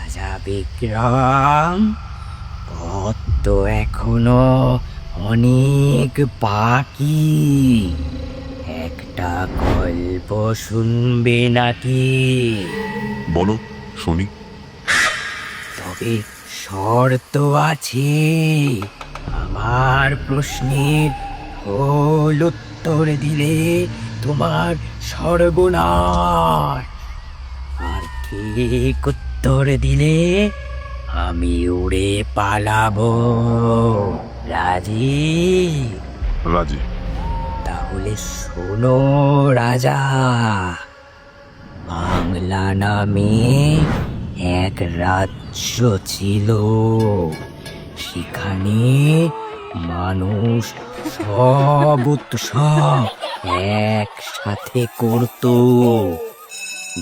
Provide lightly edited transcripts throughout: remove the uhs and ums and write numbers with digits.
রাজা বিক্রম, পথ তো এখনো অনেক বাকি। একটা গল্প শুনবে নাকি? বলো, শুনি। তবে শর্ত আছে। আমার প্রশ্নের ভুল উত্তর দিলে তোমার সর্বনাশ, আর ঠিক উত্তর দিলে আমি উড়ে পালাবো। রাজি? রাজি। তাহলে শোনো রাজা, বাংলা নামে এক রাজ্য ছিল। সেখানে মানুষ সব উৎসব একসাথে করত।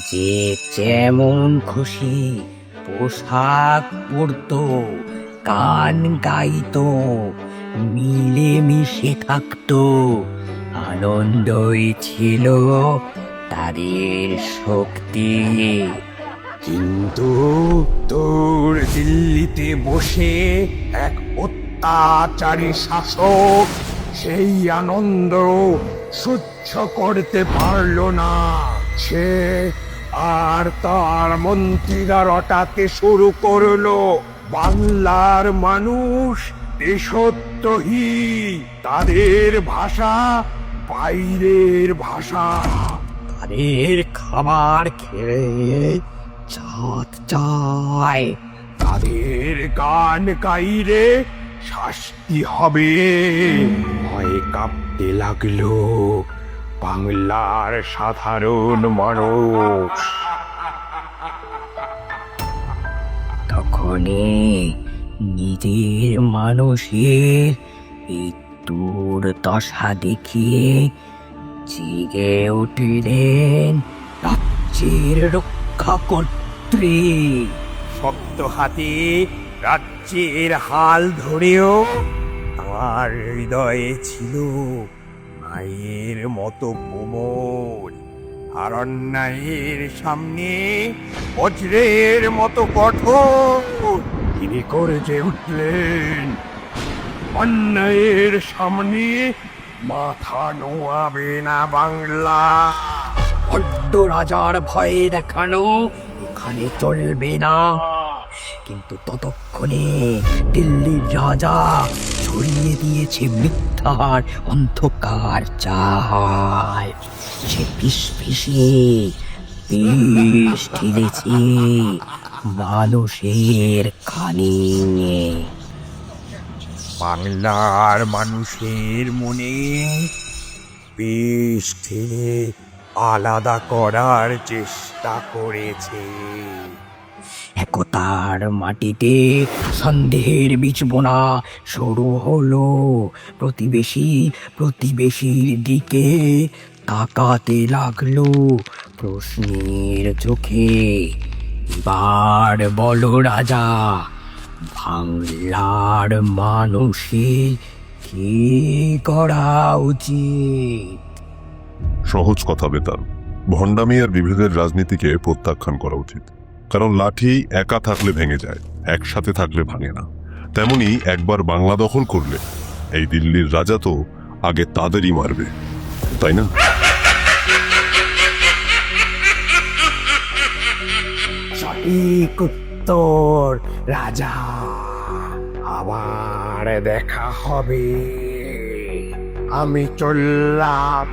যে যেমন খুশি পোশাক পরতো, গান গাইতো, মিলেমিশে থাকতো। আনন্দই ছিল তাদের শক্তি। কিন্তু তোর দিল্লিতে বসে এক অত্যাচারী শাসক সেই আনন্দ সহ্য করতে পারল না। সে আর তার মন্ত্রীরা রটাতে শুরু করলো, বাংলার মানুষ দেশদ্রোহী, তাদের ভাষা বাইরের ভাষা, তাদের খাবার খেয়ে জাত চায়, তাদের গান গাইলে শাস্তি হবে। ভয়ে কাঁপতে লাগলো বাংলার সাধারণ মানুষ। তখনই নিজের মানুষের এই দুর্দশা দেখিয়ে জেগে উঠলেন রাজ্যের রক্ষা কর্ত্রী। শক্ত হাতে রাজ্যের হাল ধরেও আমার হৃদয়ে ছিল মায়ের মতো কোমল, আর অন্যায়ের সামনে বজ্রের মতো কঠোর। তিনি গর্জে উঠলেন, অন্যায়ের সামনে মাথা নোয়াবে না বাংলা। বড্ড রাজার ভয়ে দেখানো এখানে চলবে না। কিন্তু ততক্ষণে দিল্লির রাজা ছড়িয়ে দিয়েছে মিথ্যার অন্ধকার চাল। সে বিষ ঢেলেছে মানুষের কানে। বাংলার মানুষের মনে বিষ ঢেলে আলাদা করার চেষ্টা করেছে। একতার মাটিতে সন্দেহের বীজ বোনা শুরু হলো। প্রতিবেশীর দিকে তাকাতে লাগলো প্রশ্নের চোখে। এবার বলো রাজা, বাংলার মানুষের কি করা উচিত? সহজ কথা বেতাল, ভণ্ডামি আর বিভেদের রাজনীতিকে প্রত্যাখ্যান করা উচিত। কারণ লাঠি একা থাকলে ভেঙে যায়, একসাথে থাকলে ভাঙে না। তেমনি একবার বাংলা দখল করলে এই দিল্লির রাজা তো আগে তাদেরই মারবে, তাই না? সঠিক উত্তর রাজা। আবার দেখা হবে। আমি চললাম।